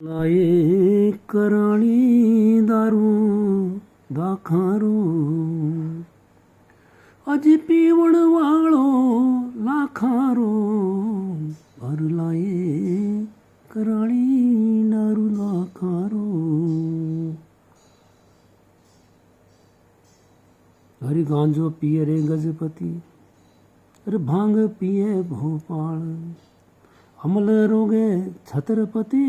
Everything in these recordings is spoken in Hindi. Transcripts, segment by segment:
लाए कराणी दारू दाखारू अज पीवण वालो लाखारो भर लाए कराणी दारू दाखारो। हरि गांजो पिए रे गजपति अरे भांग पिए भोपाल अमल रोगे छत्रपति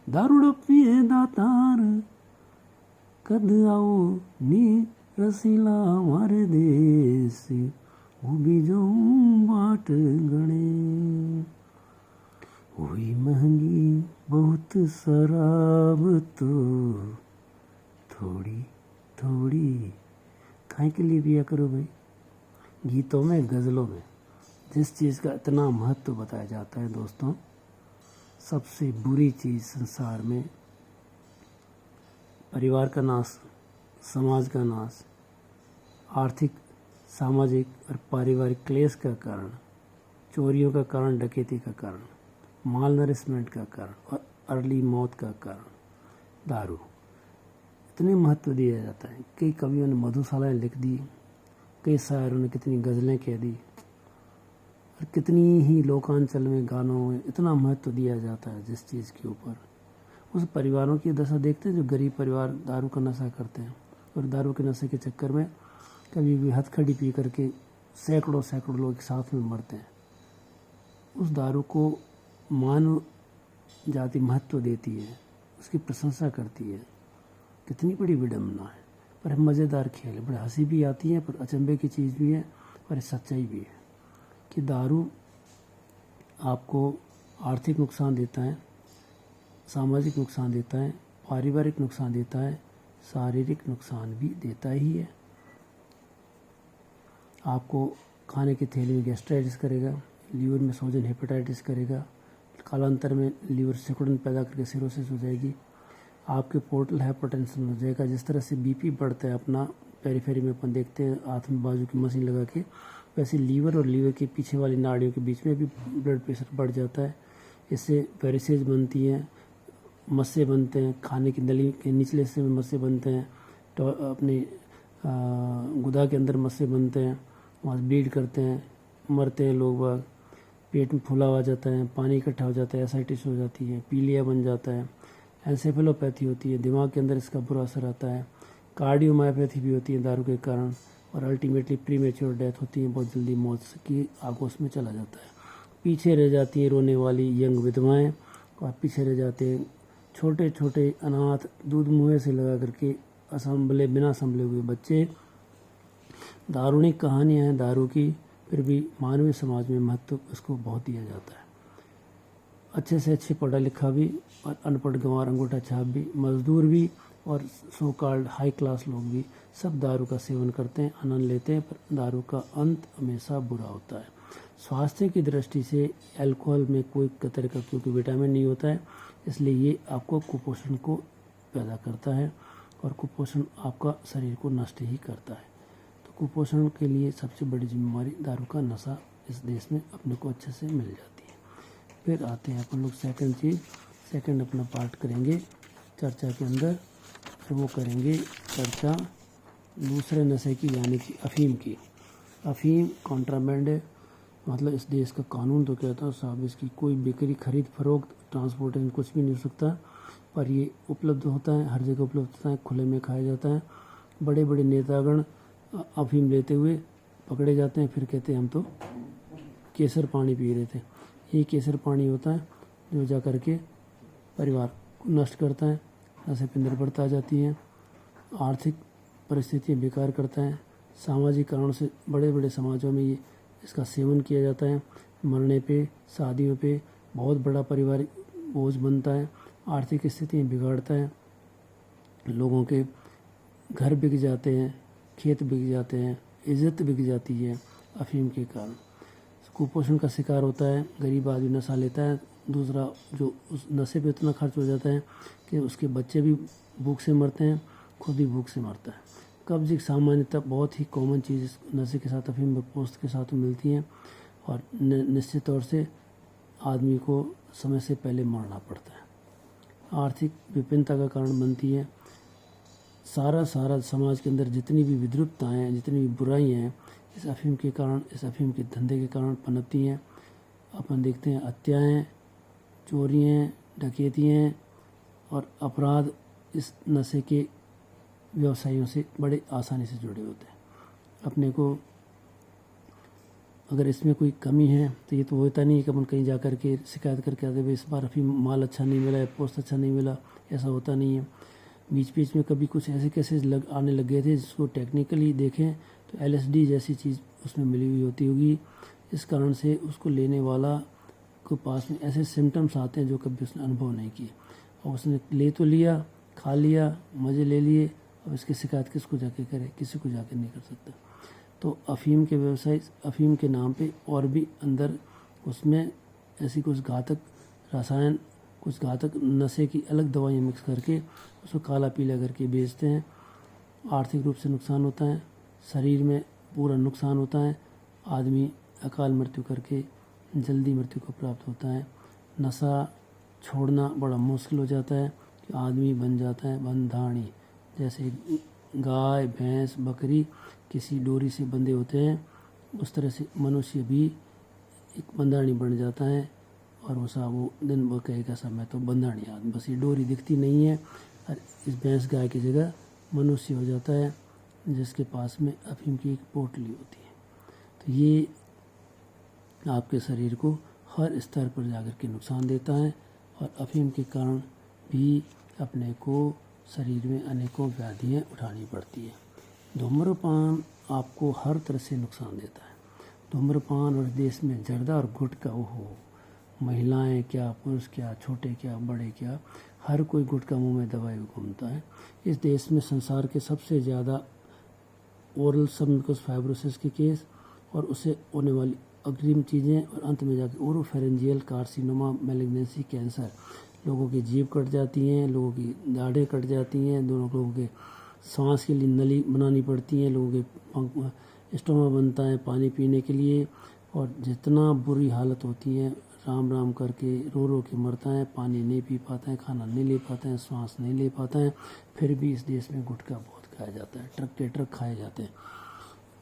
दारूड़ पिए दातार कद आओ नी रसीला हमारे देश वो भी जाऊं बाट गणे हुई महंगी बहुत शराब तो थोड़ी थोड़ी खाए के लिए पिया करो भाई। गीतों में गज़लों में जिस चीज़ का इतना महत्व बताया जाता है दोस्तों, सबसे बुरी चीज़ संसार में परिवार का नाश, समाज का नाश, आर्थिक सामाजिक और पारिवारिक क्लेश का कारण, चोरियों का कारण, डकैती का कारण, माल नरिशमेंट का कारण और अर्ली मौत का कारण दारू। इतने महत्व दिया जाता है। कई कवियों ने मधुशालाएँ लिख दी, कई शायरों ने कितनी गज़लें कह दी और कितनी ही लोकांचल में गानों में इतना महत्व दिया जाता है जिस चीज़ के ऊपर। उस परिवारों की दशा देखते हैं जो गरीब परिवार दारू का नशा करते हैं और दारू के नशे के चक्कर में कभी भी हथकड़ी पी करके सैकड़ों सैकड़ों लोग एक साथ में मरते हैं। उस दारू को मानव जाति महत्व देती है, उसकी प्रशंसा करती है। कितनी बड़ी विडम्बना है, पर मज़ेदार खेल है। बड़ी हंसी भी आती है, पर अचंभे की चीज़ भी है और सच्चाई भी है कि दारू आपको आर्थिक नुकसान देता है, सामाजिक नुकसान देता है, पारिवारिक नुकसान देता है, शारीरिक नुकसान भी देता ही है। आपको खाने की थैली में गैस्ट्राइटिस करेगा, लीवर में सोजन हेपेटाइटिस करेगा, कालांतर में लीवर सिकुड़न पैदा करके सिरोसिस हो जाएगी, आपके पोर्टल हाइपरटेंशन हो जाएगा। जिस तरह से बीपी बढ़ता है अपना पेरीफेरी में अपन देखते हैं हाथ में बाजू की मशीन लगा के, वैसे लीवर और लीवर के पीछे वाली नाड़ियों के बीच में भी ब्लड प्रेशर बढ़ जाता है। इससे वेरिसेज बनती हैं, मस्से बनते हैं, खाने की नली के निचले हिस्से में मस्से बनते हैं, तो अपने गुदा के अंदर मस्से बनते हैं, वहाँ ब्लीड करते हैं, मरते हैं लोग बाग, पेट में फुला आ जाता है, पानी इकट्ठा हो जाता है, एसाइटिस हो जाती है, पीलिया बन जाता है, एंसेफेलोपैथी होती है, दिमाग के अंदर इसका बुरा असर आता है, कार्डियोमायोपैथी भी होती है दारू के कारण, और अल्टीमेटली प्रीमेच्योर डेथ होती है, बहुत जल्दी मौत की आगोश में चला जाता है। पीछे रह जाती हैं रोने वाली यंग विधवाएं और पीछे रह जाते हैं छोटे छोटे अनाथ दूध मुँह से लगा करके असंभले बिना संभले हुए बच्चे। दारुणिक कहानियाँ हैं दारू की, फिर भी मानवीय समाज में महत्व उसको बहुत दिया जाता है। अच्छे से अच्छे पढ़ा लिखा भी और अनपढ़ गंवार अंगूठा छाप भी, मजदूर भी और सो कॉल्ड हाई क्लास लोग भी सब दारू का सेवन करते हैं, आनंद लेते हैं, पर दारू का अंत हमेशा बुरा होता है। स्वास्थ्य की दृष्टि से अल्कोहल में कोई तरह का क्योंकि विटामिन नहीं होता है, इसलिए ये आपको कुपोषण को पैदा करता है और कुपोषण आपका शरीर को नष्ट ही करता है। तो कुपोषण के लिए सबसे बड़ी जिम्मेवारी दारू का नशा इस देश में अपने को अच्छे से मिल जाती है। फिर आते हैं अपन लोग सेकंड अपना पार्ट करेंगे चर्चा के अंदर, फिर वो करेंगे चर्चा दूसरे नशे की यानी कि अफीम की। अफीम कॉन्ट्राबैंड है, मतलब इस देश का कानून तो कहता है साहब इसकी कोई बिक्री खरीद फरोख्त ट्रांसपोर्टेशन कुछ भी नहीं हो सकता, पर ये उपलब्ध होता है, हर जगह उपलब्ध होता है, खुले में खाया जाता है। बड़े बड़े नेतागण अफीम लेते हुए पकड़े जाते हैं, फिर कहते हैं हम तो केसर पानी पी रहे थे। ये केसर पानी होता है जो जा कर के परिवार को नष्ट करता है, नशे पे निर्भरता आ जाती है, आर्थिक परिस्थितियाँ बेकार करता है। सामाजिक कारणों से बड़े बड़े समाजों में ये इसका सेवन किया जाता है। मरने पे, शादियों पे बहुत बड़ा पारिवारिक बोझ बनता है, आर्थिक स्थितियाँ बिगाड़ता है, लोगों के घर बिक जाते हैं, खेत बिक जाते हैं, इज्जत बिक जाती है अफीम के कारण। कुपोषण का शिकार होता है, गरीब आदमी नशा लेता है, दूसरा जो उस नशे पे इतना खर्च हो जाता है कि उसके बच्चे भी भूख से मरते हैं, खुद भी भूख से मरता है। कब्ज एक सामान्यतः बहुत ही कॉमन चीज़ नशे के साथ अफीम पोस्त के साथ मिलती हैं और निश्चित तौर से आदमी को समय से पहले मरना पड़ता है। आर्थिक विभिन्नता का कारण बनती है। सारा समाज के अंदर जितनी भी विद्रुपताएँ हैं, जितनी भी बुराइयाँ हैं, इस अफीम के कारण, इस अफीम के धंधे के कारण पनपती हैं। अपन देखते हैं हत्याएँ, चोरियाँ, डकैतियाँ और अपराध इस नशे के व्यवसायियों से बड़े आसानी से जुड़े होते हैं। अपने को अगर इसमें कोई कमी है तो ये तो होता नहीं है कि अपन कहीं जा कर के शिकायत करके आते भाई इस बार अफीम माल अच्छा नहीं मिला, पोस्ट अच्छा नहीं मिला, ऐसा होता नहीं है। बीच बीच में कभी कुछ ऐसे केसेस आने लग गए थे जिसको टेक्निकली देखें तो LSD जैसी चीज़ उसमें मिली हुई होती होगी। इस कारण से उसको लेने वाला को पास में ऐसे सिम्टम्स आते हैं जो कभी उसने अनुभव नहीं किए, और उसने ले तो लिया, खा लिया, मज़े ले लिए, अब इसकी शिकायत किसको जाके करे, किसी को जाके नहीं कर सकता। तो अफीम के व्यवसाय, अफीम के नाम पे और भी अंदर उसमें ऐसी कुछ घातक रसायन, कुछ घातक नशे की अलग दवाइयाँ मिक्स करके उसको काला पीला करके बेचते हैं। आर्थिक रूप से नुकसान होता है, शरीर में पूरा नुकसान होता है, आदमी अकाल मृत्यु करके जल्दी मृत्यु को प्राप्त होता है। नशा छोड़ना बड़ा मुश्किल हो जाता है कि आदमी बन जाता है बंधाणी। जैसे गाय, भैंस, बकरी किसी डोरी से बंधे होते हैं, उस तरह से मनुष्य भी एक बंधाणी बन जाता है। और वो दिन भर कहेगा सब मैं तो बंधाणी आदमी, बस ये डोरी दिखती नहीं है, और इस भैंस गाय की जगह मनुष्य हो जाता है जिसके पास में अफीम की एक पोटली होती है। तो ये आपके शरीर को हर स्तर पर जाकर के नुकसान देता है, और अफीम के कारण भी अपने को शरीर में अनेकों व्याधियाँ उठानी पड़ती है। धूम्रपान आपको हर तरह से नुकसान देता है। धूम्रपान और देश में जर्दा और गुटखा, ओहो, महिलाएं क्या, पुरुष क्या, छोटे क्या, बड़े क्या, हर कोई गुटखा मुंह में दबाए हुए घूमता है। इस देश में संसार के सबसे ज़्यादा ओरल सबम्यूकस फाइब्रोसिस के केस और उससे होने वाली अग्रिम चीज़ें, और अंत में जाकर ओरोफेरेंजियल कार्सिनोमा, मैलिग्नेंसी, कैंसर, लोगों की जीभ कट जाती हैं, लोगों की दाढ़ें कट जाती हैं, दोनों लोगों के सांस के लिए नली बनानी पड़ती है, लोगों के स्टोमा बनता है पानी पीने के लिए, और जितना बुरी हालत होती है, राम राम करके रो रो के मरता है, पानी नहीं पी पाता है, खाना नहीं ले पाता है, सांस नहीं ले पाता है। फिर भी इस देश में गुटखा बहुत खाया जाता है, ट्रक के ट्रक खाए जाते हैं।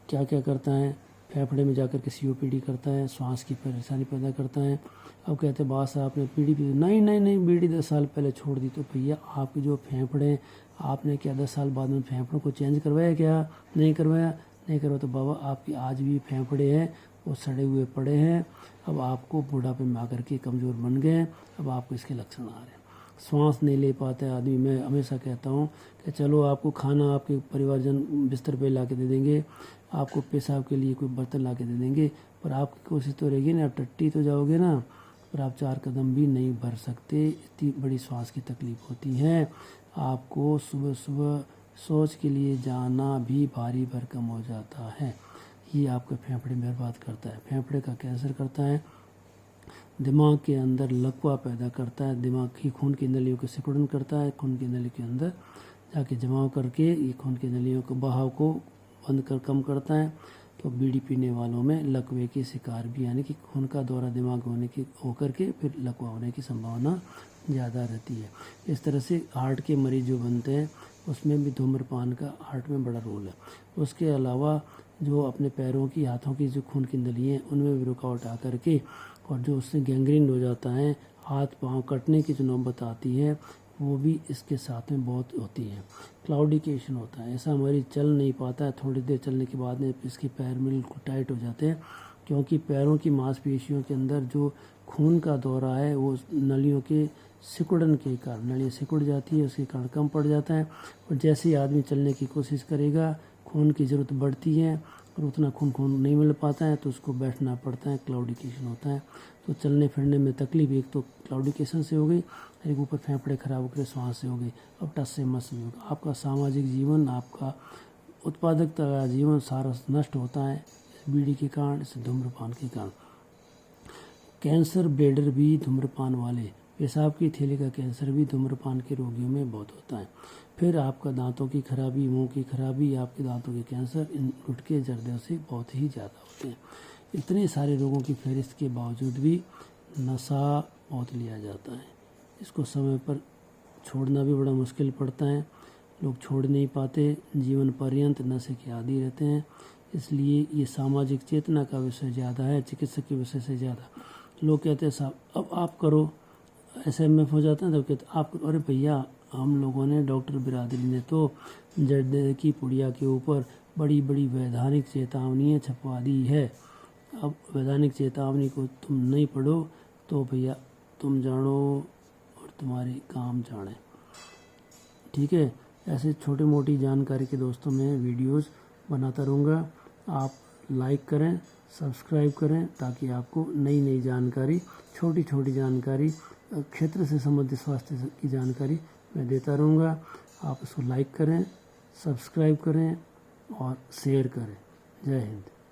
क्या क्या करता है, फेफड़े में जाकर के COPD करता है, श्वास की परेशानी पैदा करता है। अब कहते हैं बात आपने बीड़ी पी, नहीं नहीं नहीं, बीड़ी 10 साल पहले छोड़ दी। तो भैया आपके जो फेफड़े, आपने क्या 10 साल बाद में फेफड़ों को चेंज करवाया, क्या नहीं करवाया? नहीं करवा तो बाबा आपकी आज भी फेफड़े हैं वो सड़े हुए पड़े हैं। अब आपको बुढ़ापे में आकर के कमज़ोर बन गए हैं, अब आपको इसके लक्षण आ रहे हैं। सांस नहीं ले पाता है आदमी। मैं हमेशा कहता हूँ कि चलो आपको खाना आपके परिवारजन बिस्तर पे ला के दे देंगे, आपको पेशाब के लिए कोई बर्तन ला के दे देंगे, पर आपकी कोशिश तो रहेगी ना, आप टट्टी तो जाओगे ना, पर आप 4 कदम भी नहीं भर सकते, इतनी बड़ी श्वास की तकलीफ होती है। आपको सुबह सुबह शौच के लिए जाना भी भारी भरकम हो जाता है। ये आपके फेफड़े में बर्बाद करता है, फेफड़े का कैंसर करता है, दिमाग के अंदर लकवा पैदा करता है, दिमाग की खून की नलियों को सिकुड़न करता है, खून की नली के अंदर जाके जमाव करके ये खून की नलियों को बहाव को बंद कर कम करता है। तो बीड़ी पीने वालों में लकवे के शिकार भी, यानी कि खून का दौरा दिमाग होने की होकर के फिर लकवा होने की संभावना ज़्यादा रहती है। इस तरह से हार्ट के मरीज जो बनते हैं उसमें भी धूम्रपान का हार्ट में बड़ा रोल है। उसके अलावा जो अपने पैरों की, हाथों की जो खून की नली हैं उनमें भी रुकावट आ करके, और जो उससे गैंग्रीन हो जाता है, हाथ पांव कटने की जो नौबत आती है वो भी इसके साथ में बहुत होती है। क्लाउडिकेशन होता है, ऐसा मरीज चल नहीं पाता है, थोड़ी देर चलने के बाद में इसके पैर बिल्कुल टाइट हो जाते हैं, क्योंकि पैरों की मांसपेशियों के अंदर जो खून का दौरा है वो नलियों के सिकुड़न के कारण, नलियाँ सिकुड़ जाती है, उसके कारण कम पड़ जाता है। और जैसे ही आदमी चलने की कोशिश करेगा खून की ज़रूरत बढ़ती है और उतना खून नहीं मिल पाता है तो उसको बैठना पड़ता है, क्लाउडिकेशन होता है। तो चलने फिरने में तकलीफ एक तो क्लाउडिकेशन से हो गई, एक ऊपर फेफड़े खराब होकर श्वास से हो गई, अब टस से मस भी होगा। आपका सामाजिक जीवन, आपका उत्पादकता का जीवन सारा नष्ट होता है इस बीड़ी के कारण, इस धूम्रपान के कारण। कैंसर ब्लैडर भी धूम्रपान वाले, पेशाब की थैली का कैंसर भी धूम्रपान के रोगियों में बहुत होता है। फिर आपका दांतों की खराबी, मुंह की खराबी, आपके दांतों के कैंसर, इन गुटखे जर्दे से बहुत ही ज़्यादा होते हैं। इतने सारे रोगों की फहरिस्त के बावजूद भी नशा बहुत लिया जाता है, इसको समय पर छोड़ना भी बड़ा मुश्किल पड़ता है, लोग छोड़ नहीं पाते, जीवन पर्यंत नशे के आदी रहते हैं। इसलिए ये सामाजिक चेतना का विषय ज़्यादा है चिकित्सक के विषय से ज़्यादा। लोग कहते हैं साहब अब आप करो, SMF हो जाता है तो कहते आप करो। अरे भैया, हम लोगों ने, डॉक्टर बिरादरी ने तो जर्दे की पुड़िया के ऊपर बड़ी बड़ी वैधानिक चेतावनियाँ छपवा दी है। अब वैधानिक चेतावनी को तुम नहीं पढ़ो तो भैया तुम जानो और तुम्हारी काम जाने। ठीक है, ऐसे छोटी मोटी जानकारी के दोस्तों मैं वीडियोस बनाता रहूँगा। आप लाइक करें, सब्सक्राइब करें, ताकि आपको नई नई जानकारी, छोटी छोटी जानकारी, क्षेत्र से संबंधित स्वास्थ्य की जानकारी मैं देता रहूँगा। आप इसको लाइक करें, सब्सक्राइब करें और शेयर करें। जय हिंद।